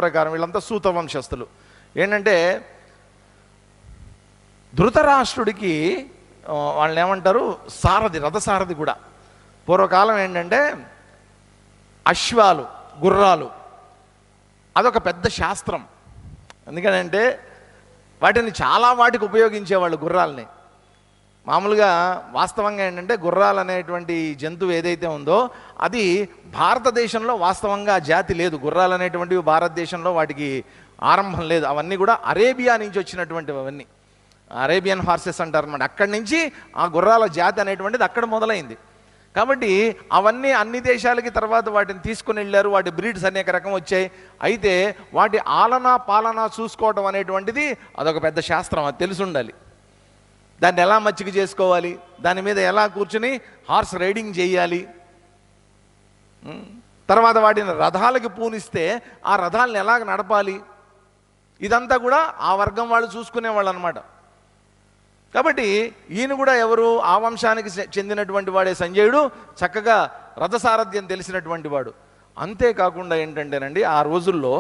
ప్రకారం వీళ్ళంతా సూత వంశస్థులు. ఏంటంటే ధృతరాష్ట్రుడికి వాళ్ళని ఏమంటారు, సారథి, రథసారథి కూడా. పూర్వకాలం ఏంటంటే అశ్వాలు, గుర్రాలు అదొక పెద్ద శాస్త్రం. ఎందుకనంటే వాటిని చాలా వాటికి ఉపయోగించేవాళ్ళు గుర్రాలని. మామూలుగా వాస్తవంగా ఏంటంటే గుర్రాలు అనేటువంటి జంతువు ఏదైతే ఉందో అది భారతదేశంలో వాస్తవంగా జాతి లేదు. గుర్రాలు అనేటువంటివి భారతదేశంలో వాటికి ఆరంభం లేదు. అవన్నీ కూడా అరేబియా నుంచి వచ్చినటువంటివి. అవన్నీ అరేబియన్ హార్సెస్ అంటారు అన్నమాట. అక్కడి నుంచి ఆ గుర్రాల జాతి అనేటువంటిది అక్కడ మొదలైంది. కాబట్టి అవన్నీ అన్ని దేశాలకి తర్వాత వాటిని తీసుకుని వెళ్ళారు. వాటి బ్రీడ్స్ అనేక రకం వచ్చాయి. అయితే వాటి ఆలనా పాలనా చూసుకోవడం అనేటువంటిది అదొక పెద్ద శాస్త్రం. అది తెలిసి ఉండాలి. దాన్ని ఎలా మచ్చిక చేసుకోవాలి, దాని మీద ఎలా కూర్చుని హార్స్ రైడింగ్ చేయాలి, తర్వాత వాటిని రథాలకి పూనిస్తే ఆ రథాలను ఎలాగ నడపాలి, ఇదంతా కూడా ఆ వర్గం వాళ్ళు చూసుకునేవాళ్ళు అనమాట. కాబట్టి ఈయన కూడా ఎవరు, ఆ వంశానికి చెందినటువంటి వాడే సంజయుడు. చక్కగా రథసారథ్యం తెలిసినటువంటి వాడు. అంతేకాకుండా ఏంటంటేనండి, ఆ రోజుల్లో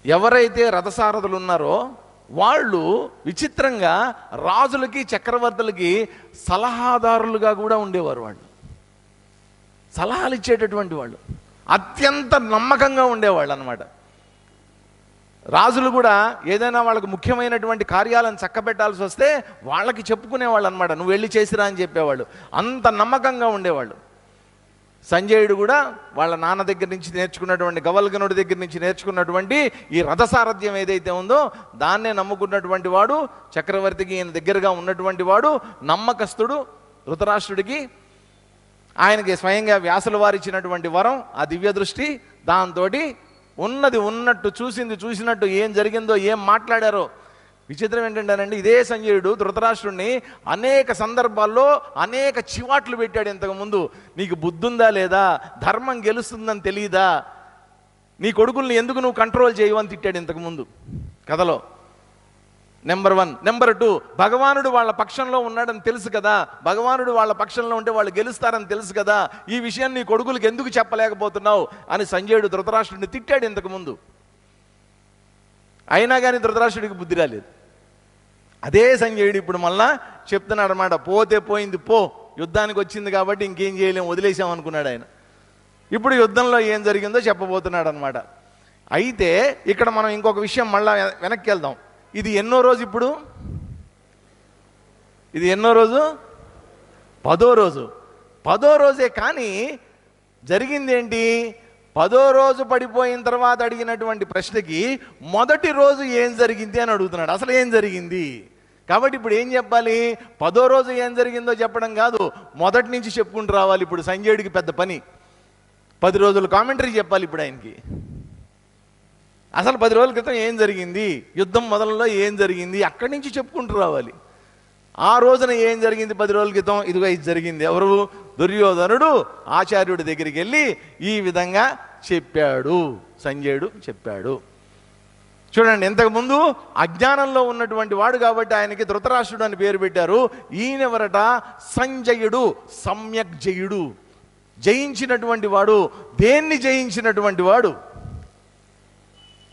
ఎవరైతే రథసారథులు ఉన్నారో వాళ్ళు విచిత్రంగా రాజులకి చక్రవర్తులకి సలహాదారులుగా కూడా ఉండేవారు. వాళ్ళు సలహాలు ఇచ్చేటటువంటి వాళ్ళు, అత్యంత నమ్మకంగా ఉండేవాళ్ళు అన్నమాట. రాజులు కూడా ఏదైనా వాళ్ళకు ముఖ్యమైనటువంటి కార్యాలను చక్కబెట్టాల్సి వస్తే వాళ్ళకి చెప్పుకునేవాళ్ళు అనమాట. నువ్వు వెళ్ళి చేసిరా అని చెప్పేవాళ్ళు. అంత నమ్మకంగా ఉండేవాళ్ళు. సంజయుడు కూడా వాళ్ళ నాన్న దగ్గర నుంచి నేర్చుకున్నటువంటి, గవల్గనుడి దగ్గర నుంచి నేర్చుకున్నటువంటి ఈ రథసారథ్యం ఏదైతే ఉందో దాన్నే నమ్ముకున్నటువంటి వాడు. చక్రవర్తికి ఈయన దగ్గరగా ఉన్నటువంటి వాడు, నమ్మకస్తుడు. ధృతరాష్ట్రుడికి ఆయనకి స్వయంగా వ్యాసుల వారు ఇచ్చినటువంటి వరం ఆ దివ్య దృష్టి. దాంతో ఉన్నది ఉన్నట్టు, చూసింది చూసినట్టు, ఏం జరిగిందో, ఏం మాట్లాడారో. విచిత్రం ఏంటంటేనండి, ఇదే సంజయుడు ధృతరాష్ట్రుడిని అనేక సందర్భాల్లో అనేక చివాట్లు పెట్టాడు. ఇంతకుముందు నీకు బుద్ధుందా లేదా, ధర్మం గెలుస్తుందని తెలియదా, నీ కొడుకుల్ని ఎందుకు నువ్వు కంట్రోల్ చేయవని తిట్టాడు ఇంతకుముందు కథలో. నెంబర్ 1. నెంబర్ 2, భగవానుడు వాళ్ళ పక్షంలో ఉన్నాడని తెలుసు కదా, భగవానుడు వాళ్ళ పక్షంలో ఉంటే వాళ్ళు గెలుస్తారని తెలుసు కదా, ఈ విషయం నీ కొడుకులకు ఎందుకు చెప్పలేకపోతున్నావు అని సంజయుడు ధృతరాష్ట్రుడిని తిట్టాడు ఇంతకుముందు. అయినా కానీ ధృతరాష్ట్రుడికి బుద్ధి రాలేదు. అదే సంజయుడు ఇప్పుడు మళ్ళా చెప్తున్నాడు అనమాట. పోతే పోయింది పో, యుద్ధానికి వచ్చింది కాబట్టి ఇంకేం చేయలేం, వదిలేసాం అనుకున్నాడు ఆయన. ఇప్పుడు యుద్ధంలో ఏం జరిగిందో చెప్పబోతున్నాడు అనమాట. అయితే ఇక్కడ మనం ఇంకొక విషయం మళ్ళా వెనక్కి వెళ్దాం. ఇది ఎన్నో రోజు, ఇప్పుడు ఇది ఎన్నో రోజు, 10వ రోజు. 10వ రోజే. కానీ జరిగింది ఏంటి, 10వ రోజు పడిపోయిన తర్వాత అడిగినటువంటి ప్రశ్నకి మొదటి రోజు ఏం జరిగింది అని అడుగుతున్నాడు. అసలు ఏం జరిగింది కాబట్టి ఇప్పుడు ఏం చెప్పాలి, 10వ రోజు ఏం జరిగిందో చెప్పడం కాదు, మొదటి నుంచి చెప్పుకుంటూ రావాలి. ఇప్పుడు సంజయుడికి పెద్ద పని, 10 రోజులు కామెంటరీ చెప్పాలి ఇప్పుడు ఆయనకి. అసలు 10 రోజుల క్రితం ఏం జరిగింది, యుద్ధం మొదలలో ఏం జరిగింది, అక్కడి నుంచి చెప్పుకుంటూ రావాలి. ఆ రోజున ఏం జరిగింది 10 రోజుల క్రితం, ఇదిగో ఇది జరిగింది. ఎవరు, దుర్యోధనుడు ఆచార్యుడి దగ్గరికి వెళ్ళి ఈ విధంగా చెప్పాడు, సంజయుడు చెప్పాడు. చూడండి, ఇంతకుముందు అజ్ఞానంలో ఉన్నటువంటి వాడు కాబట్టి ఆయనకి ధృతరాష్ట్రుడు అని పేరు పెట్టారు. ఈయనెవరట, సంజయుడు, సమ్యక్ జయుడు, జయించినటువంటి వాడు. దేన్ని జయించినటువంటి వాడు,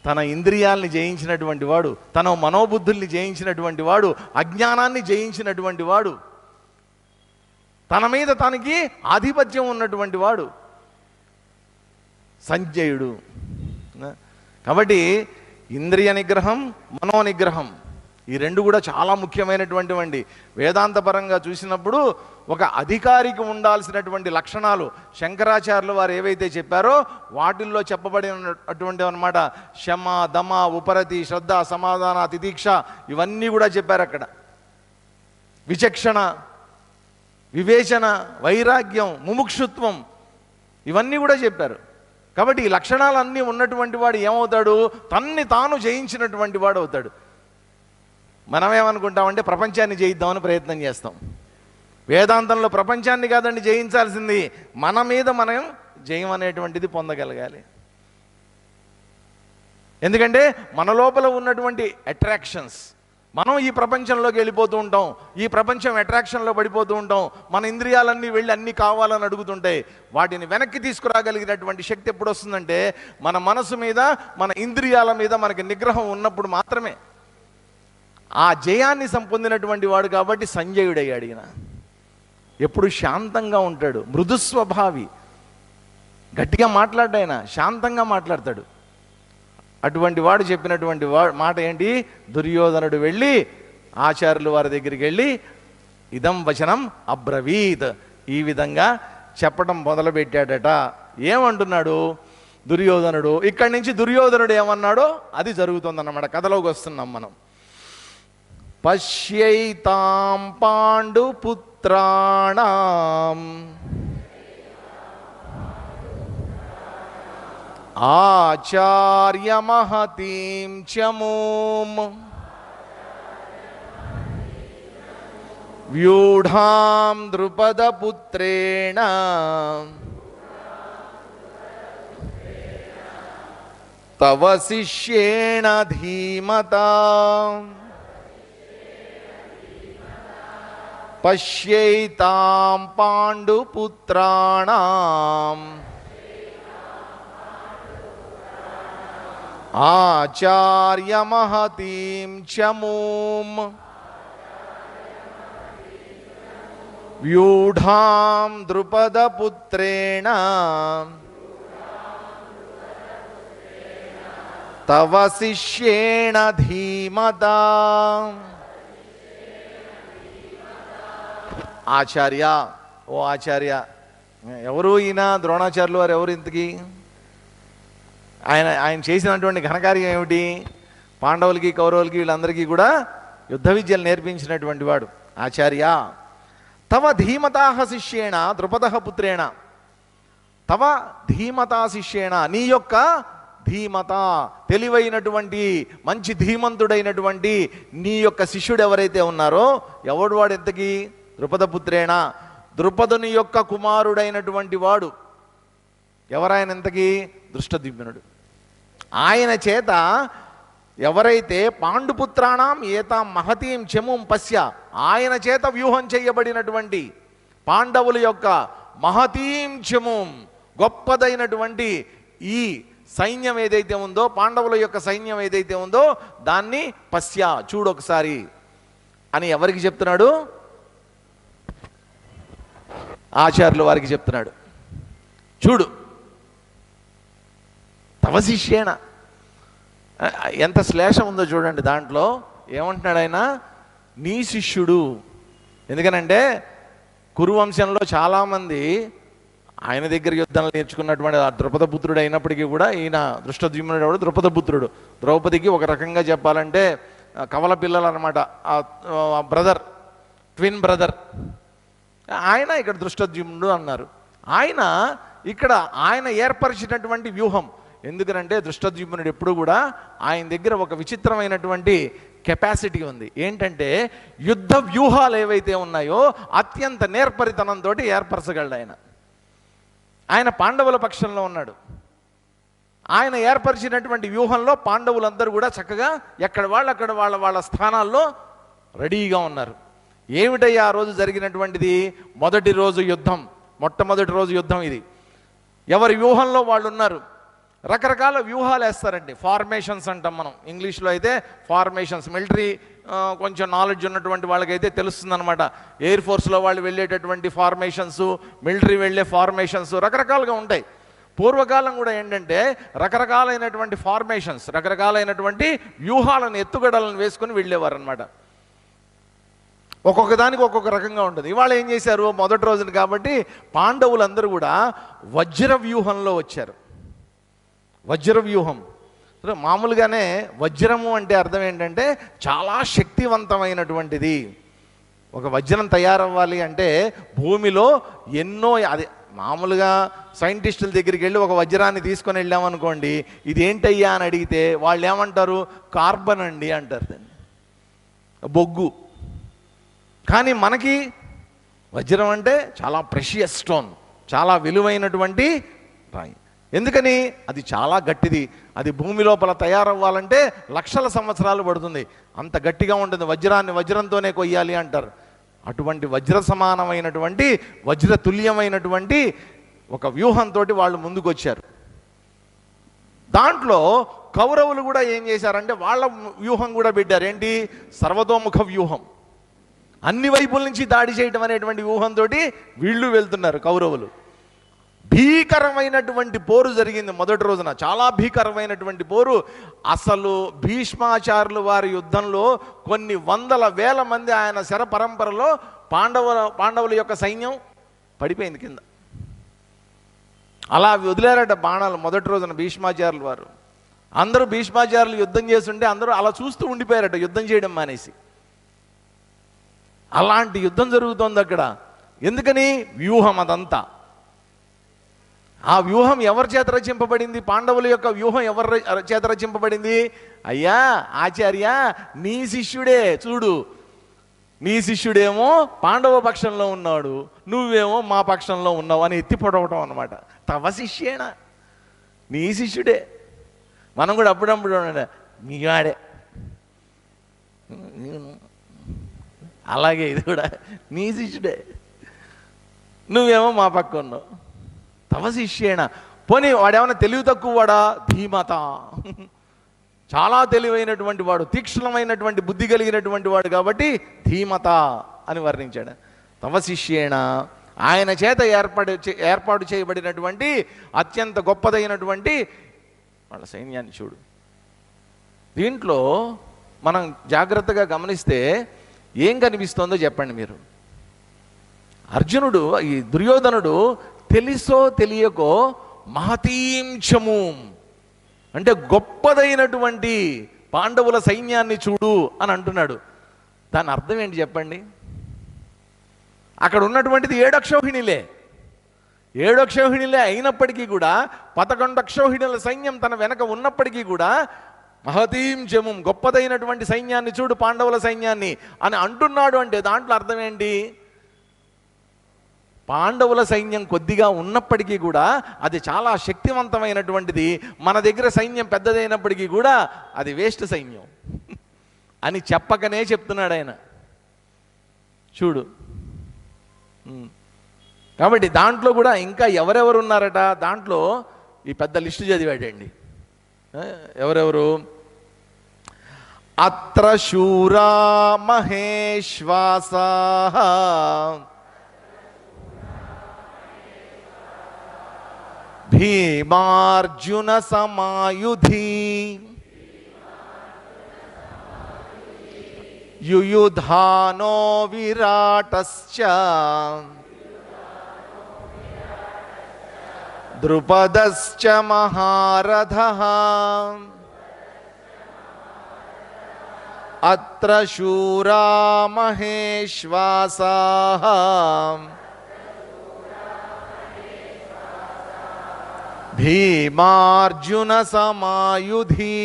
తన ఇంద్రియాల్ని జయించినటువంటి వాడు, తన మనోబుద్ధుల్ని జయించినటువంటి వాడు, అజ్ఞానాన్ని జయించినటువంటి వాడు, తన మీద తనకి ఆధిపత్యం ఉన్నటువంటి వాడు సంజయుడు. కాబట్టి ఇంద్రియ నిగ్రహం, మనో నిగ్రహం, ఈ రెండు కూడా చాలా ముఖ్యమైనటువంటివండి. వేదాంతపరంగా చూసినప్పుడు ఒక అధికారికి ఉండాల్సినటువంటి లక్షణాలు శంకరాచార్యులు వారు ఏవైతే చెప్పారో వాటిల్లో చెప్పబడినటువంటి అన్నమాట. శమ, దమ, ఉపరతి, శ్రద్ధ, సమాధాన, తితీక్ష, ఇవన్నీ కూడా చెప్పారు అక్కడ. విచక్షణ, వివేచన, వైరాగ్యం, ముముక్షుత్వం, ఇవన్నీ కూడా చెప్పారు. కాబట్టి ఈ లక్షణాలన్నీ ఉన్నటువంటి వాడు ఏమవుతాడు, తన్ని తాను జయించినటువంటి వాడు అవుతాడు. మనం ఏమనుకుంటామంటే ప్రపంచాన్ని జయిద్దామని ప్రయత్నం చేస్తాం. వేదాంతంలో ప్రపంచాన్ని కాదండి జయించాల్సింది, మన మీద మనం జయం అనేటువంటిది పొందగలగాలి. ఎందుకంటే మన లోపల ఉన్నటువంటి అట్రాక్షన్స్, మనం ఈ ప్రపంచంలోకి వెళ్ళిపోతూ ఉంటాం, ఈ ప్రపంచం అట్రాక్షన్లో పడిపోతూ ఉంటాం, మన ఇంద్రియాలన్నీ వెళ్ళి అన్నీ కావాలని అడుగుతుంటాయి. వాటిని వెనక్కి తీసుకురాగలిగినటువంటి శక్తి ఎప్పుడు వస్తుందంటే మన మనసు మీద, మన ఇంద్రియాల మీద మనకి నిగ్రహం ఉన్నప్పుడు మాత్రమే. ఆ జయాన్ని సంపొందినటువంటి వాడు కాబట్టి సంజయుడయ్యాడు. ఈయన ఎప్పుడు శాంతంగా ఉంటాడు, మృదుస్వభావి, గట్టిగా మాట్లాడాయన, శాంతంగా మాట్లాడతాడు. అటువంటి వాడు చెప్పినటువంటి మాట ఏంటి? దుర్యోధనుడు వెళ్ళి ఆచార్యుల వారి దగ్గరికి వెళ్ళి ఇదం వచనం అబ్రవీత్, ఈ విధంగా చెప్పడం మొదలుపెట్టాడట. ఏమంటున్నాడు దుర్యోధనుడు? ఇక్కడి నుంచి దుర్యోధనుడు ఏమన్నాడో అది జరుగుతుందన్నమాట. కథలోకి వస్తున్నాం మనం. పశ్యైతాం పాండుపుత్రాణం ఆచార్య మహతీం చమూం వ్యూఢాం ద్రుపదపుత్రేణ తవ శిష్యేణ ధీమతా పశ్యైతాం పాండుపుత్రాణం ఆచార్య మహతీం చమూం వ్యూఢాం ద్రుపదపుత్రేణ తవ శిష్యేణ ధీమతా. ఆచార్య, ఓ ఆచార్య. ఎవరు ఈయన? ద్రోణాచార్యులు వారు. ఎవరు ఇంతకీ? ఆయన చేసినటువంటి ఘనకార్యం ఏమిటి? పాండవులకి, కౌరవులకి, వీళ్ళందరికీ కూడా యుద్ధ విద్యలు నేర్పించినటువంటి వాడు ఆచార్య. తవ ధీమతాహ శిష్యేణ ద్రుపద పుత్రేణ, తవ ధీమతా శిష్యేణ, నీ యొక్క ధీమత, తెలివైనటువంటి మంచి ధీమంతుడైనటువంటి నీ యొక్క శిష్యుడు ఎవరైతే ఉన్నారో, ఎవడు వాడు ఎంతకీ? ద్రుపద పుత్రేణ, ద్రుపదుని యొక్క కుమారుడైనటువంటి వాడు. ఎవరాయన ఎంతకీ? దృష్టద్యుమ్నుడు. ఆయన చేత ఎవరైతే పాండుపుత్రాణం ఏతాం మహతీం చమూం పశ్య, ఆయన చేత వ్యూహం చేయబడినటువంటి పాండవుల యొక్క మహతీం చమూం, గొప్పదైనటువంటి ఈ సైన్యం ఏదైతే ఉందో, పాండవుల యొక్క సైన్యం ఏదైతే ఉందో దాన్ని పశ్య, చూడొకసారి అని ఎవరికి చెప్తున్నాడు? ఆచార్యుల వారికి చెప్తున్నాడు. చూడు, తవ శిష్యేణ. ఎంత శ్లేషం ఉందో చూడండి దాంట్లో. ఏమంటున్నాడు ఆయన? నీ శిష్యుడు. ఎందుకనంటే కురువంశంలో చాలామంది ఆయన దగ్గర యుద్ధాలు నేర్చుకున్నటువంటి ద్రుపద పుత్రుడు అయినప్పటికీ కూడా ఈయన దృష్టద్యుమ్నుడు ఎవడు? ద్రుపద పుత్రుడు. ద్రౌపదికి ఒక రకంగా చెప్పాలంటే కవల పిల్లలు అనమాట, బ్రదర్, ట్విన్ బ్రదర్. ఆయన ఇక్కడ దృష్టద్యుమ్నుడు అన్నారు. ఆయన ఇక్కడ ఆయన ఏర్పరిచినటువంటి వ్యూహం. ఎందుకనంటే దృష్టద్యుమ్నుడు ఎప్పుడు కూడా ఆయన దగ్గర ఒక విచిత్రమైనటువంటి కెపాసిటీ ఉంది. ఏంటంటే యుద్ధ వ్యూహాలు ఏవైతే ఉన్నాయో అత్యంత నేర్పరితనంతో ఏర్పరచగలడు ఆయన. ఆయన పాండవుల పక్షంలో ఉన్నాడు. ఆయన ఏర్పరిచినటువంటి వ్యూహంలో పాండవులందరూ కూడా చక్కగా ఎక్కడ వాళ్ళు అక్కడ వాళ్ళ స్థానాల్లో రెడీగా ఉన్నారు. ఏమిటయ్యా ఆ రోజు జరిగినటువంటిది? మొదటి రోజు యుద్ధం, మొట్టమొదటి రోజు యుద్ధం ఇది. ఎవరి వ్యూహంలో వాళ్ళు ఉన్నారు. రకరకాల వ్యూహాలు వేస్తారండి, ఫార్మేషన్స్ అంటాం మనం ఇంగ్లీష్లో. అయితే ఫార్మేషన్స్, మిలిటరీ కొంచెం నాలెడ్జ్ ఉన్నటువంటి వాళ్ళకైతే తెలుస్తుంది అనమాట. ఎయిర్ ఫోర్స్లో వాళ్ళు వెళ్ళేటటువంటి ఫార్మేషన్స్, మిలిటరీ వెళ్ళే ఫార్మేషన్స్ రకరకాలుగా ఉంటాయి. పూర్వకాలం కూడా ఏంటంటే రకరకాలైనటువంటి ఫార్మేషన్స్, రకరకాలైనటువంటి వ్యూహాలను, ఎత్తుగడలను వేసుకొని వెళ్ళేవారు అనమాట. ఒక్కొక్క దానికి ఒక్కొక్క రకంగా ఉంటుంది. ఇవాళ ఏం చేశారు? మొదటి రోజున కాబట్టి పాండవులందరూ కూడా వజ్ర వ్యూహంలో వచ్చారు. వజ్ర వ్యూహం మామూలుగానే వజ్రము అంటే అర్థం ఏంటంటే చాలా శక్తివంతమైనటువంటిది. ఒక వజ్రం తయారవ్వాలి అంటే భూమిలో ఎన్నో, అది మామూలుగా సైంటిస్టుల దగ్గరికి వెళ్ళి ఒక వజ్రాన్ని తీసుకొని వెళ్ళామనుకోండి, ఇది ఏంటయ్యా అని అడిగితే వాళ్ళు ఏమంటారు? కార్బన్ అండి అంటారు, దాన్ని బొగ్గు. కానీ మనకి వజ్రం అంటే చాలా ప్రెషియస్ స్టోన్, చాలా విలువైనటువంటి రాయి. ఎందుకని? అది చాలా గట్టిది. అది భూమి లోపల తయారవ్వాలంటే లక్షల సంవత్సరాలు పడుతుంది. అంత గట్టిగా ఉంటుంది. వజ్రాన్ని వజ్రంతోనే కొయ్యాలి అంటారు. అటువంటి వజ్ర సమానమైనటువంటి వజ్ర తుల్యమైనటువంటి ఒక వ్యూహంతో వాళ్ళు ముందుకొచ్చారు. దాంట్లో కౌరవులు కూడా ఏం చేశారంటే వాళ్ళ వ్యూహం కూడా పెట్టారు. ఏంటి? సర్వతోముఖ వ్యూహం. అన్ని వైపుల నుంచి దాడి చేయటం అనేటువంటి వ్యూహంతో వీళ్ళు వెళ్తున్నారు కౌరవులు. భీకరమైనటువంటి పోరు జరిగింది మొదటి రోజున. చాలా భీకరమైనటువంటి పోరు. అసలు భీష్మాచార్యులు వారి యుద్ధంలో కొన్ని వందల వేల మంది ఆయన శర పరంపరలో పాండవుల యొక్క సైన్యం పడిపోయింది కింద. అలా వదిలేరట బాణాలు మొదటి రోజున భీష్మాచార్యులు వారు. అందరూ భీష్మాచార్యులు యుద్ధం చేస్తుంటే అందరూ అలా చూస్తూ ఉండిపోయారట, యుద్ధం చేయడం మానేసి. అలాంటి యుద్ధం జరుగుతోంది అక్కడ. ఎందుకని? వ్యూహం అదంతా. ఆ వ్యూహం ఎవరి చేత రచింపబడింది? పాండవుల యొక్క వ్యూహం ఎవరి చేత రచింపబడింది? అయ్యా ఆచార్య, నీ శిష్యుడే చూడు, నీ శిష్యుడేమో పాండవ పక్షంలో ఉన్నాడు, నువ్వేమో మా పక్షంలో ఉన్నావు అని ఎత్తి పొడవటం అనమాట. తవ శిష్యేనా? నీ శిష్యుడే. మనం కూడా అప్పుడప్పుడు మీ వాడే. అలాగే ఇది కూడా నీ శిష్యుడే, నువ్వేమో మా పక్క ఉన్నావు. తవ శిష్యేనా? పోనీ వాడేమన్నా తెలివి తక్కువ వాడా? ధీమత, చాలా తెలివైనటువంటి వాడు, తీక్ష్ణమైనటువంటి బుద్ధి కలిగినటువంటి వాడు కాబట్టి ధీమత అని వర్ణించాడు. తవ శిష్యేనా, ఆయన చేత ఏర్పాటు చేయబడినటువంటి అత్యంత గొప్పదైనటువంటి వాళ్ళ సైన్యాన్ని చూడు. దీంట్లో మనం జాగ్రత్తగా గమనిస్తే ఏం కనిపిస్తోందో చెప్పండి మీరు. అర్జునుడు, ఈ దుర్యోధనుడు తెలిసో తెలియకో మహతీంచము అంటే గొప్పదైనటువంటి పాండవుల సైన్యాన్ని చూడు అని అంటున్నాడు. దాని అర్థం ఏంటి చెప్పండి? అక్కడ ఉన్నటువంటిది 7 అక్షౌహిణిలే. 7 అక్షౌహిణిలే అయినప్పటికీ కూడా 11 అక్షౌహిణుల సైన్యం తన వెనక ఉన్నప్పటికీ కూడా మహతీం జముం గొప్పదైనటువంటి సైన్యాన్ని చూడు, పాండవుల సైన్యాన్ని అని అంటున్నాడు. అంటే దాంట్లో అర్థం ఏంటి? పాండవుల సైన్యం కొద్దిగా ఉన్నప్పటికీ కూడా అది చాలా శక్తివంతమైనటువంటిది. మన దగ్గర సైన్యం పెద్దదైనప్పటికీ కూడా అది వేస్ట్ సైన్యం అని చెప్పకనే చెప్తున్నాడు ఆయన. చూడు. కాబట్టి దాంట్లో కూడా ఇంకా ఎవరెవరు ఉన్నారట? దాంట్లో ఈ పెద్ద లిస్టు చదివాడండి. ఎవరెవరు? అత్ర శూరా మహేశ్వాసా భీమార్జున సమాయుధి యుయుధానో విరాటశ్చ ద్రుపదశ్చ మహారథః అత్ర శూరా మహేశ్వాసాః భీమార్జున సమాయుధి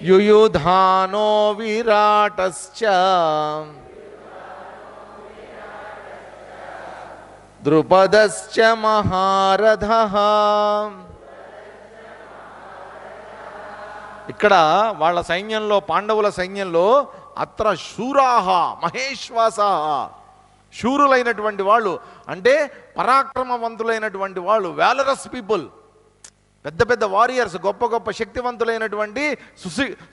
యుయుధానో విరాటశ్చ ద్రుపదశ్చ మహారథః. ఇక్కడ వాళ్ళ సైన్యంలో, పాండవుల సైన్యంలో అత్ర శూరాహ మహేశ్వాసాః, శూరులైనటువంటి వాళ్ళు అంటే పరాక్రమవంతులైనటువంటి వాళ్ళు, వ్యాలరస్ పీపుల్, పెద్ద పెద్ద వారియర్స్, గొప్ప గొప్ప శక్తివంతులైనటువంటి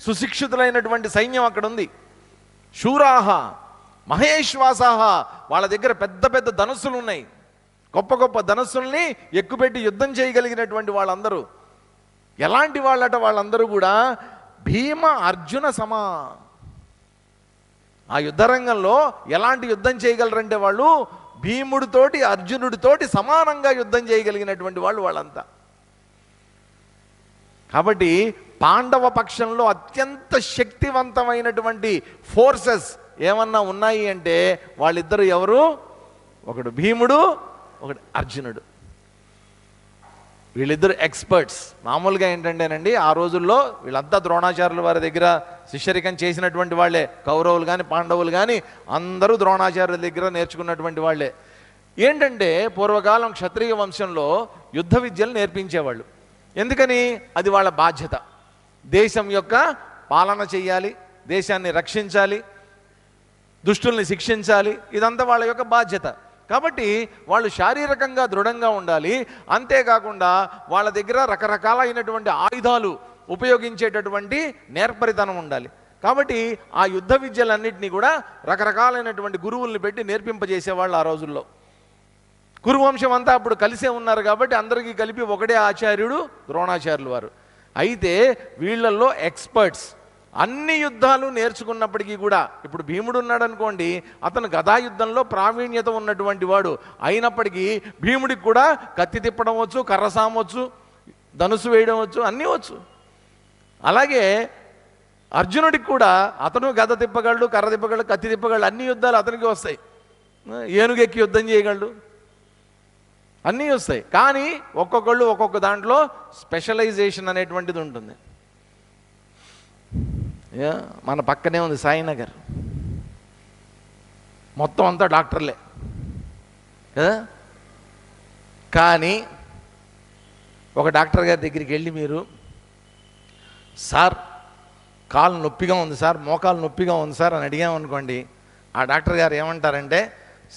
సుశిక్షితులైనటువంటి సైన్యం అక్కడ ఉంది. శూరాహ మహేశ్వాసాహ, వాళ్ళ దగ్గర పెద్ద పెద్ద ధనుస్సులు ఉన్నాయి. గొప్ప గొప్ప ధనుస్సుల్ని ఎక్కుపెట్టి యుద్ధం చేయగలిగినటువంటి వాళ్ళందరూ. ఎలాంటి వాళ్ళట? వాళ్ళందరూ కూడా భీమ అర్జున సమా. ఆ యుద్ధరంగంలో ఎలాంటి యుద్ధం చేయగలరంటే వాళ్ళు భీముడితోటి అర్జునుడితోటి సమానంగా యుద్ధం చేయగలిగినటువంటి వాళ్ళు వాళ్ళంతా. కాబట్టి పాండవ పక్షంలో అత్యంత శక్తివంతమైనటువంటి ఫోర్సెస్ ఏమన్నా ఉన్నాయి అంటే వాళ్ళిద్దరు ఎవరు? ఒకడు భీముడు, ఒకడు అర్జునుడు. వీళ్ళిద్దరు ఎక్స్పర్ట్స్. మామూలుగా ఏంటంటేనండి, ఆ రోజుల్లో వీళ్ళంతా ద్రోణాచార్యుల వారి దగ్గర శిష్యరికం చేసినటువంటి వాళ్ళే. కౌరవులు కానీ పాండవులు కానీ అందరూ ద్రోణాచార్యుల దగ్గర నేర్చుకున్నటువంటి వాళ్ళే. ఏంటంటే పూర్వకాలం క్షత్రియ వంశంలో యుద్ధ విద్యలు నేర్పించేవాళ్ళు. ఎందుకని? అది వాళ్ళ బాధ్యత. దేశం యొక్క పాలన చెయ్యాలి, దేశాన్ని రక్షించాలి, దుష్టుల్ని శిక్షించాలి, ఇదంతా వాళ్ళ యొక్క బాధ్యత. కాబట్టి వాళ్ళు శారీరకంగా దృఢంగా ఉండాలి. అంతేకాకుండా వాళ్ళ దగ్గర రకరకాలైనటువంటి ఆయుధాలు ఉపయోగించేటటువంటి నేర్పరితనం ఉండాలి. కాబట్టి ఆ యుద్ధ విద్యలన్నింటినీ కూడా రకరకాలైనటువంటి గురువుల్ని పెట్టి నేర్పింపజేసేవాళ్ళు ఆ రోజుల్లో. కురువంశం అంతా అప్పుడు కలిసే ఉన్నారు కాబట్టి అందరికీ కలిపి ఒకటే ఆచార్యుడు ద్రోణాచార్యులు వారు. అయితే వీళ్ళల్లో ఎక్స్పర్ట్స్ అన్ని యుద్ధాలు నేర్చుకున్నప్పటికీ కూడా, ఇప్పుడు భీముడు ఉన్నాడు అనుకోండి, అతను గదాయుద్ధంలో ప్రావీణ్యత ఉన్నటువంటి వాడు అయినప్పటికీ భీముడికి కూడా కత్తి తిప్పడం వచ్చు, కర్ర సామవచ్చు, ధనుసు వేయడం వచ్చు, అన్నీ వచ్చు. అలాగే అర్జునుడికి కూడా అతను గద తిప్పగలడు, కర్ర తిప్పగలడు, కత్తి తిప్పగలడు, అన్ని యుద్ధాలు అతనికి వస్తాయి. ఏనుగెక్కి యుద్ధం చేయగలడు, అన్నీ వస్తాయి. కానీ ఒక్కొక్కళ్ళు ఒక్కొక్క దాంట్లో స్పెషలైజేషన్ అనేటువంటిది ఉంటుంది. మన పక్కనే ఉంది సాయినగర్, మొత్తం అంతా డాక్టర్లే కదా. కానీ ఒక డాక్టర్ గారి దగ్గరికి వెళ్ళి మీరు, సార్ కాలు నొప్పిగా ఉంది సార్, మోకాలు నొప్పిగా ఉంది సార్ అని అడిగామనుకోండి, ఆ డాక్టర్ గారు ఏమంటారంటే,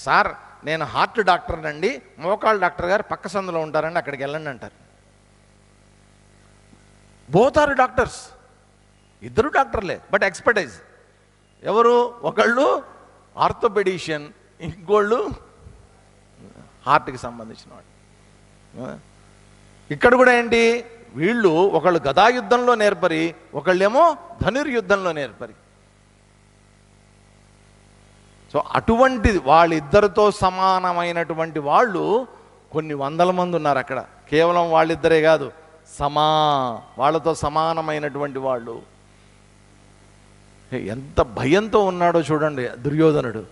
సార్ నేను హార్ట్ డాక్టర్ అండి, మోకాలు డాక్టర్ గారు పక్క సందులో ఉంటారండి, అక్కడికి వెళ్ళండి అంటారు. బోత్ ఆర్ డాక్టర్స్, ఇద్దరు డాక్టర్లే, బట్ ఎక్స్పర్టైజ్. ఎవరు? ఒకళ్ళు ఆర్థోపెడిషియన్, ఇంకోళ్ళు హార్ట్కి సంబంధించిన వాడు. ఇక్కడ కూడా ఏంటి, వీళ్ళు ఒకళ్ళు గదాయుద్ధంలో నేర్పరి, ఒకళ్ళేమో ధనుర్యుద్ధంలో నేర్పరి. సో అటువంటి వాళ్ళిద్దరితో సమానమైనటువంటి వాళ్ళు కొన్ని వందల మంది ఉన్నారు అక్కడ. కేవలం వాళ్ళిద్దరే కాదు, వాళ్ళతో సమానమైనటువంటి వాళ్ళు. ఎంత భయంతో ఉన్నాడో చూడండి దుర్యోధనుడు.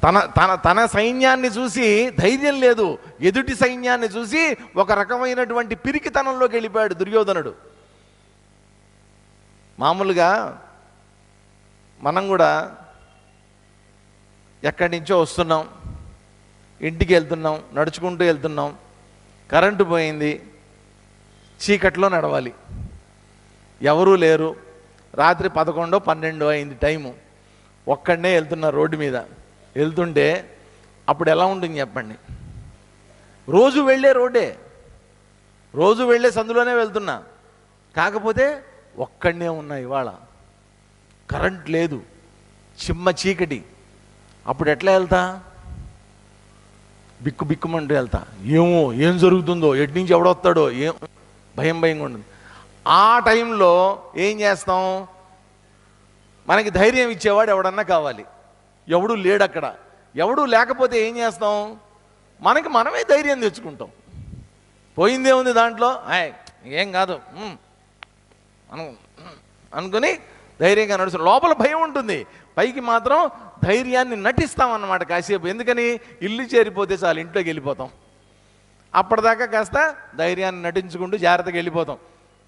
తన తన తన సైన్యాన్ని చూసి ధైర్యం లేదు, ఎదుటి సైన్యాన్ని చూసి ఒక రకమైనటువంటి పిరికితనంలోకి వెళ్ళిపోయాడు దుర్యోధనుడు. మామూలుగా మనం కూడా ఎక్కడి నుంచో వస్తున్నాం, ఇంటికి వెళ్తున్నాం, నడుచుకుంటూ వెళ్తున్నాం, కరెంటు పోయింది, చీకట్లో నడవాలి, ఎవరూ లేరు, రాత్రి 11, 12 అయింది టైము, ఒక్కడనే వెళ్తున్నా రోడ్డు మీద. వెళ్తుంటే అప్పుడు ఎలా ఉంటుంది చెప్పండి? రోజు వెళ్ళే రోడ్డే, రోజు వెళ్ళే సందులోనే వెళ్తున్నా, కాకపోతే ఒక్కడనే ఉన్నా. ఇవాళ కరెంట్ లేదు, చిమ్మ చీకటి. అప్పుడు ఎట్లా వెళ్తా? బిక్కు బిక్కుమంటూ వెళ్తా. ఏం జరుగుతుందో, ఎటు నుంచి ఎవడొస్తాడో భయంగా ఉంటుంది. ఆ టైంలో ఏం చేస్తాం? మనకి ధైర్యం ఇచ్చేవాడు ఎవడన్నా కావాలి. ఎవడు లేడు అక్కడ. ఎవడు లేకపోతే ఏం చేస్తాం? మనమే ధైర్యం తెచ్చుకుంటాం. పోయిందే ఉంది దాంట్లో, ఏం కాదు అనుకుని ధైర్యంగా నడుస్తాం. లోపల భయం ఉంటుంది, పైకి మాత్రం ధైర్యాన్ని నటిస్తామన్నమాట కాసేపు. ఎందుకని? ఇల్లు చేరిపోతే చాలు, ఇంట్లోకి వెళ్ళిపోతాం. అప్పటిదాకా కాస్త ధైర్యాన్ని నటించుకుంటూ జాగ్రత్తగా వెళ్ళిపోతాం.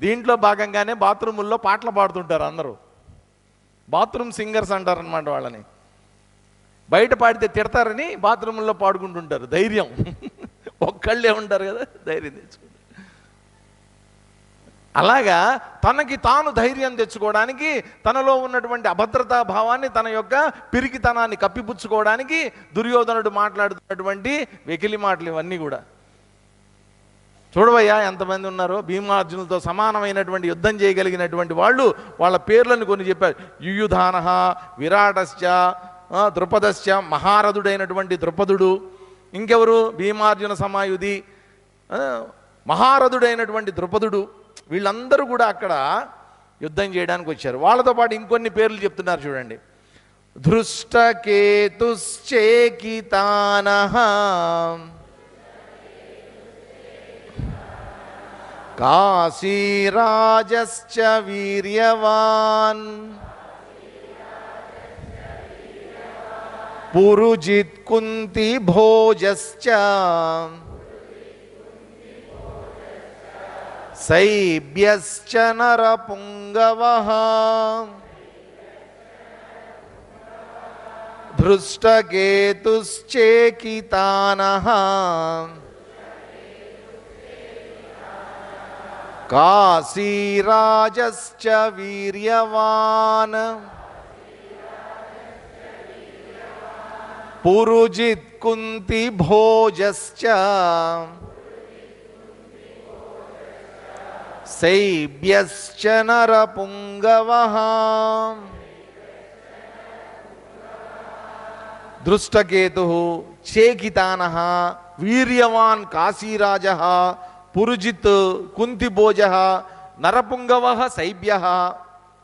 దీంట్లో భాగంగానే బాత్రూముల్లో పాటలు పాడుతుంటారు అందరూ. బాత్రూమ్ సింగర్స్ అంటారనమాట వాళ్ళని. బయట పాడితే తిడతారని బాత్రూముల్లో పాడుకుంటుంటారు. ధైర్యం ఒక్కళ్ళే ఉంటారు కదా, ధైర్యం తెచ్చుకుంటారు. అలాగా తనకి తాను ధైర్యం తెచ్చుకోవడానికి, తనలో ఉన్నటువంటి అభద్రతా భావాన్ని, తన యొక్క పిరికితనాన్ని కప్పిపుచ్చుకోవడానికి దుర్యోధనుడు మాట్లాడుతున్నటువంటి వెకిలి మాటలు ఇవన్నీ కూడా. చూడవయ్యా ఎంతమంది ఉన్నారో, భీమార్జునులతో సమానమైనటువంటి యుద్ధం చేయగలిగినటువంటి వాళ్ళు. వాళ్ళ పేర్లను కొన్ని చెప్పారు. యుయుధానః, విరాటశ్చ, ద్రుపదశ్చ, మహారథుడైనటువంటి ద్రుపదుడు. ఇంకెవరు? భీమార్జున సమాయుధి, మహారథుడైనటువంటి ద్రుపదుడు. వీళ్ళందరూ కూడా అక్కడ యుద్ధం చేయడానికి వచ్చారు. వాళ్ళతో పాటు ఇంకొన్ని పేర్లు చెప్తున్నారు చూడండి. ధృష్టకేతుశ్చేకితానః, కాశీరాజశ్చ వీర్యవాన్, పురుజిత్ కుంతి భోజశ్చ, శైబ్యశ్చ నరపుంగవః, धृष्टकेतुश्चेकितानः काशीराजश्च वीर्यवान् पुरुजित् कुन्तिभोजश्च शैब्यश्च नरपुङ्गवः। दृष्टकेतुः चेकितानः वीर्यवान् काशीराजः పురుజిత్ కుంతిభోజ నరపుంగవ శైబ్య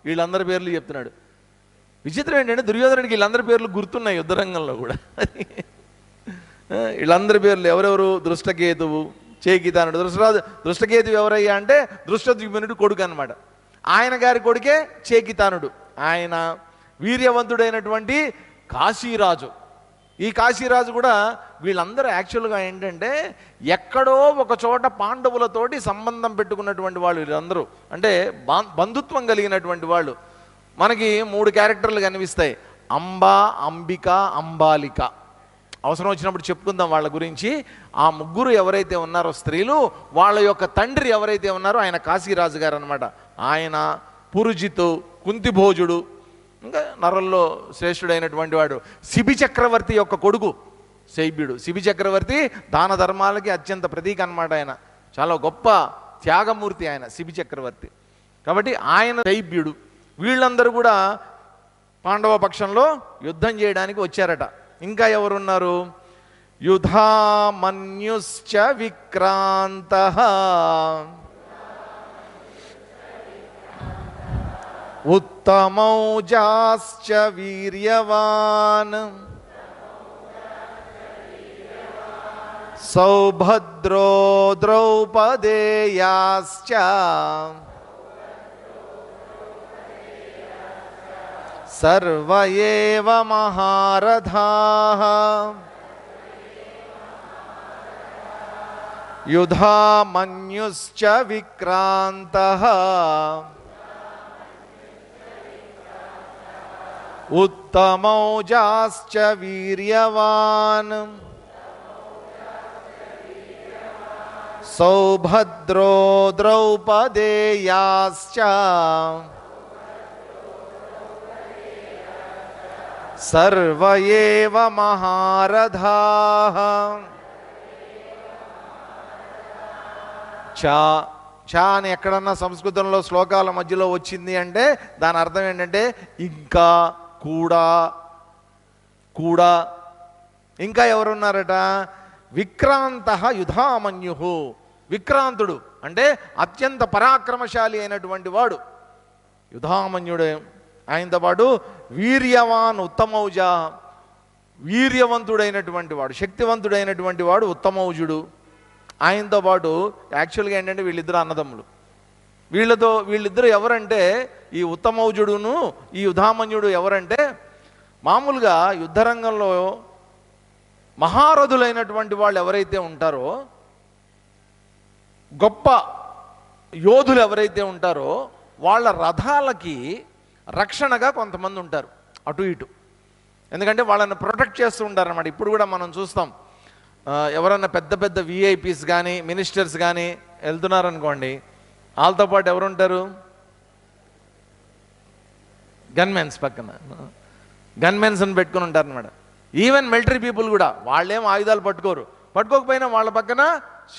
వీళ్ళందరి పేర్లు చెప్తున్నాడు. విచిత్రం ఏంటంటే దుర్యోధనుడికి వీళ్ళందరి పేర్లు గుర్తున్నాయి యుద్ధరంగంలో కూడా. వీళ్ళందరి పేర్లు ఎవరెవరు? దృష్టకేతువు, చేకితానుడు. దృష్టకేతువు ఎవరయ్యా అంటే దృష్టద్యుమ్నుడు కొడుకు అనమాట. ఆయన గారి కొడుకే చేకితానుడు. ఆయన వీర్యవంతుడైనటువంటి కాశీరాజు. ఈ కాశీరాజు కూడా వీళ్ళందరూ యాక్చువల్గా ఏంటంటే ఎక్కడో ఒక చోట పాండవులతోటి సంబంధం పెట్టుకున్నటువంటి వాళ్ళు వీళ్ళందరూ. అంటే బంధుత్వం కలిగినటువంటి వాళ్ళు. మనకి 3 క్యారెక్టర్లు కనిపిస్తాయి: అంబ, అంబిక, అంబాలిక. అవసరం వచ్చినప్పుడు చెప్పుకుందాం వాళ్ళ గురించి. ఆ ముగ్గురు ఎవరైతే ఉన్నారో స్త్రీలు, వాళ్ళ యొక్క తండ్రి ఎవరైతే ఉన్నారో ఆయన కాశీరాజు గారు అనమాట. ఆయన పురుజితు, కుంతిభోజుడు, ఇంకా నరల్లో శ్రేష్ఠుడైనటువంటి వాడు శిబి చక్రవర్తి యొక్క కొడుకు శైబ్యుడు. శిబి చక్రవర్తి దాన ధర్మాలకి అత్యంత ప్రతీక అనమాట. ఆయన చాలా గొప్ప త్యాగమూర్తి ఆయన శిబి చక్రవర్తి. కాబట్టి ఆయన శైబ్యుడు. వీళ్ళందరూ కూడా పాండవ పక్షంలో యుద్ధం చేయడానికి వచ్చారట. ఇంకా ఎవరున్నారు? యుధామన్యుశ్చ విక్రాంతః ఉత్తమౌజాశ్చ వీర్యవాన్ సౌభద్రో ద్రౌపదేయాశ్చ సర్వ ఏవ మహారథాః. యుధామన్యుశ్చ విక్రాంతః ఉత్తమౌజాశ్చ వీర్యవాన్ సౌభద్రో ద్రౌపదేయాశ్చ సర్వ ఏవ మహారథాః. చా అని ఎక్కడన్నా సంస్కృతంలో శ్లోకాల మధ్యలో వచ్చింది అంటే దాని అర్థం ఏంటంటే ఇంకా, కూడా, కూడా. ఇంకా ఎవరున్నారట? విక్రాంతః యుధామన్యు. విక్రాంతుడు అంటే అత్యంత పరాక్రమశాలి అయినటువంటి వాడు యుధామన్యుడు. ఆయనతో పాటు వీర్యవాన్ ఉత్తమౌజ, వీర్యవంతుడైనటువంటి వాడు, శక్తివంతుడైనటువంటి వాడు ఉత్తమౌజుడు. ఆయనతో పాటు యాక్చువల్గా ఏంటంటే వీళ్ళిద్దరు అన్నదమ్ములు. వీళ్ళిద్దరు ఎవరంటే ఈ ఉత్తమౌజుడును ఈ యుధామన్యుడు ఎవరంటే మామూలుగా యుద్ధరంగంలో మహారథులైనటువంటి వాళ్ళు ఎవరైతే ఉంటారో, గొప్ప యోధులు ఎవరైతే ఉంటారో వాళ్ళ రథాలకి రక్షణగా కొంతమంది ఉంటారు అటు ఇటు. ఎందుకంటే వాళ్ళని ప్రొటెక్ట్ చేస్తూ ఉంటారన్నమాట. ఇప్పుడు కూడా మనం చూస్తాం, ఎవరన్నా పెద్ద పెద్ద విఐపీస్ కానీ మినిస్టర్స్ కానీ వెళ్తున్నారనుకోండి, వాళ్ళతో పాటు ఎవరుంటారు? గన్మెన్స్ పక్కన గన్మెన్స్ని పెట్టుకుని ఉంటారనమాట. ఈవెన్ మిలిటరీ పీపుల్ కూడా వాళ్ళేం ఆయుధాలు పట్టుకోకపోయినా వాళ్ళ పక్కన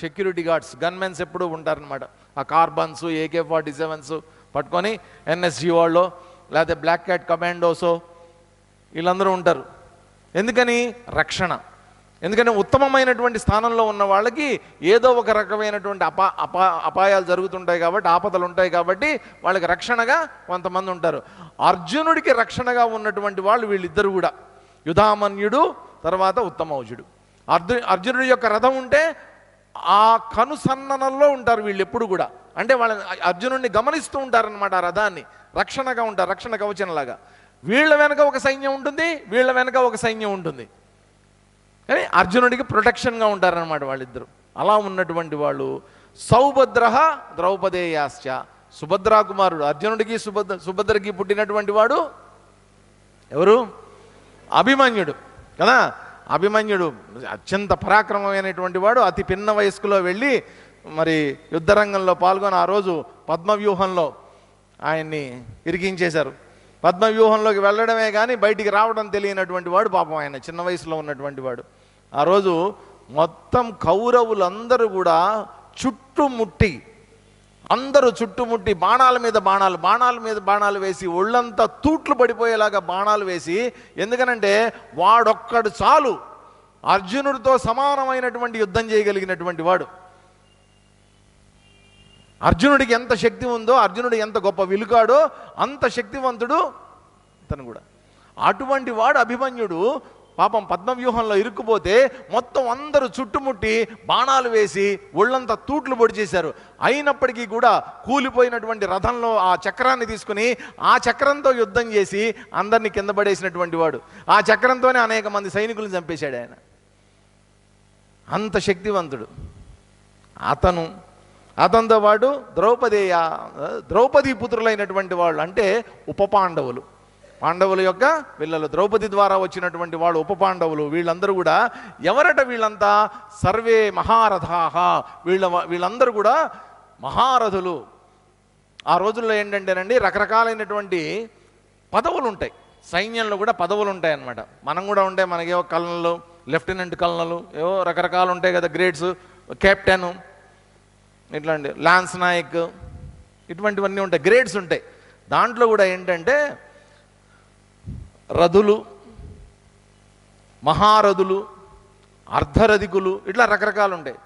సెక్యూరిటీ గార్డ్స్ గన్మెన్స్ ఎప్పుడు ఉంటారనమాట. ఆ కార్బన్స్, AK-47s పట్టుకొని NSG వాళ్ళు లేకపోతే బ్లాక్ క్యాట్ కమాండోసో వీళ్ళందరూ ఉంటారు. ఎందుకని? రక్షణ. ఎందుకంటే ఉత్తమమైనటువంటి స్థానంలో ఉన్న వాళ్ళకి ఏదో ఒక రకమైనటువంటి అపాయాలు జరుగుతుంటాయి కాబట్టి, ఆపదలు ఉంటాయి కాబట్టి వాళ్ళకి రక్షణగా కొంతమంది ఉంటారు. అర్జునుడికి రక్షణగా ఉన్నటువంటి వాళ్ళు వీళ్ళిద్దరు కూడా, యుధామన్యుడు తర్వాత ఉత్తమౌజుడు. అర్జునుడి యొక్క రథం ఉంటే ఆ కనుసన్ననంలో ఉంటారు వీళ్ళు ఎప్పుడు కూడా. అంటే వాళ్ళ అర్జునుడిని గమనిస్తూ ఉంటారనమాట. ఆ రథాన్ని రక్షణగా ఉంటారు, రక్షణ కవచంలాగా. వీళ్ళ వెనక ఒక సైన్యం ఉంటుంది, వీళ్ళ వెనక ఒక సైన్యం ఉంటుంది, కానీ అర్జునుడికి ప్రొటెక్షన్గా ఉంటారనమాట వాళ్ళిద్దరు. అలా ఉన్నటువంటి వాళ్ళు సౌభద్ర ద్రౌపదేయాశ్చ. సుభద్రా కుమారుడు. అర్జునుడికి సుభద్రకి పుట్టినటువంటి వాడు ఎవరు? అభిమన్యుడు కదా. అభిమన్యుడు అత్యంత పరాక్రమమైనటువంటి వాడు. అతి పిన్న వయస్కులో వెళ్ళి మరి యుద్ధరంగంలో పాల్గొని ఆ రోజు పద్మవ్యూహంలో ఆయన్ని ఇరికించేశారు. పద్మవ్యూహంలోకి వెళ్ళడమే కానీ బయటికి రావడం తెలియనటువంటి వాడు పాపం, ఆయన చిన్న వయసులో ఉన్నటువంటి వాడు. ఆ రోజు మొత్తం కౌరవులందరూ కూడా చుట్టుముట్టి బాణాల మీద బాణాలు వేసి ఒళ్ళంతా తూట్లు పడిపోయేలాగా బాణాలు వేసి, ఎందుకనంటే వాడొక్కడు చాలు అర్జునుడితో సమానమైనటువంటి యుద్ధం చేయగలిగినటువంటి వాడు. అర్జునుడికి ఎంత శక్తి ఉందో, అర్జునుడు ఎంత గొప్ప విలుకాడో అంత శక్తివంతుడు తను కూడా. అటువంటి వాడు అభిమన్యుడు పాపం పద్మవ్యూహంలో ఇరుక్కుపోతే మొత్తం అందరూ చుట్టుముట్టి బాణాలు వేసి ఒళ్ళంతా తూట్లు పొడి చేశారు. అయినప్పటికీ కూడా కూలిపోయినటువంటి రథంలో ఆ చక్రాన్ని తీసుకుని ఆ చక్రంతో యుద్ధం చేసి అందరినీ కింద పడేసినటువంటి వాడు. ఆ చక్రంతోనే అనేక మంది సైనికులను చంపేశాడు ఆయన. అంత శక్తివంతుడు అతనితో పాటు ద్రౌపది పుత్రులైనటువంటి వాళ్ళు, అంటే ఉప పాండవుల యొక్క పిల్లలు, ద్రౌపది ద్వారా వచ్చినటువంటి వాళ్ళు ఉప పాండవులు. వీళ్ళందరూ కూడా వీళ్ళంతా సర్వే మహారథాహ, వీళ్ళందరూ కూడా మహారథులు. ఆ రోజుల్లో ఏంటంటేనండి రకరకాలైనటువంటి పదవులు ఉంటాయి, సైన్యంలో కూడా పదవులు ఉంటాయి అన్నమాట. మనం కూడా ఉంటాయి, మనకేవో కల్నలు, లెఫ్టినెంట్ కల్నలు, ఏవో రకరకాలు ఉంటాయి కదా, గ్రేడ్స్, కెప్టెన్, ఇట్లాంటి లాన్స్ నాయక్, ఇటువంటివన్నీ ఉంటాయి, గ్రేడ్స్ ఉంటాయి. దాంట్లో కూడా ఏంటంటే రథులు, మహారథులు, అర్ధరథికులు, ఇట్లా రకరకాలు ఉంటాయి.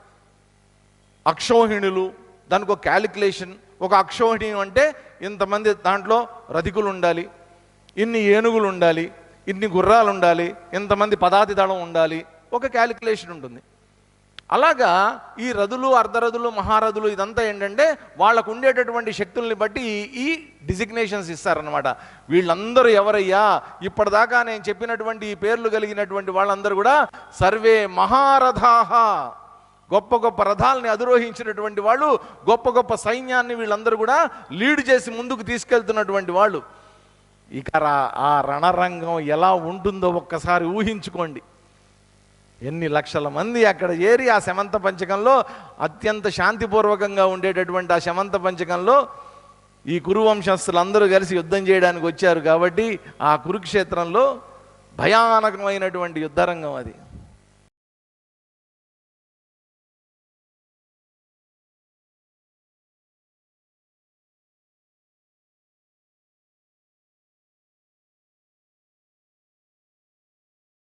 అక్షౌహిణులు, దానికి ఒక క్యాలిక్యులేషన్. ఒక అక్షౌహిణి అంటే ఇంతమంది దాంట్లో రథికులు ఉండాలి, ఇన్ని ఏనుగులు ఉండాలి, ఇన్ని గుర్రాలు ఉండాలి, ఇంతమంది పదాతి దళం ఉండాలి, ఒక క్యాలిక్యులేషన్ ఉంటుంది. అలాగా ఈ రథులు, అర్ధరథులు, మహారథులు ఇదంతా ఏంటంటే వాళ్ళకు ఉండేటటువంటి శక్తుల్ని బట్టి ఈ డిజిగ్నేషన్స్ ఇస్తారనమాట. వీళ్ళందరూ ఎవరయ్యా? ఇప్పటిదాకా నేను చెప్పినటువంటి ఈ పేర్లు కలిగినటువంటి వాళ్ళందరూ కూడా సర్వే మహారథాహ, గొప్ప గొప్ప రథాలని అధిరోహించినటువంటి వాళ్ళు, గొప్ప గొప్ప సైన్యాన్ని వీళ్ళందరూ కూడా లీడ్ చేసి ముందుకు తీసుకెళ్తున్నటువంటి వాళ్ళు. ఇక ఆ రణరంగం ఎలా ఉంటుందో ఒక్కసారి ఊహించుకోండి. ఎన్ని లక్షల మంది అక్కడ చేరి ఆ శమంత పంచకంలో అత్యంత శాంతిపూర్వకంగా ఉండేటటువంటి ఆ శమంత పంచకంలో ఈ కురువంశస్థులందరూ కలిసి యుద్ధం చేయడానికి వచ్చారు. కాబట్టి ఆ కురుక్షేత్రంలో భయానకమైనటువంటి యుద్ధరంగం అది.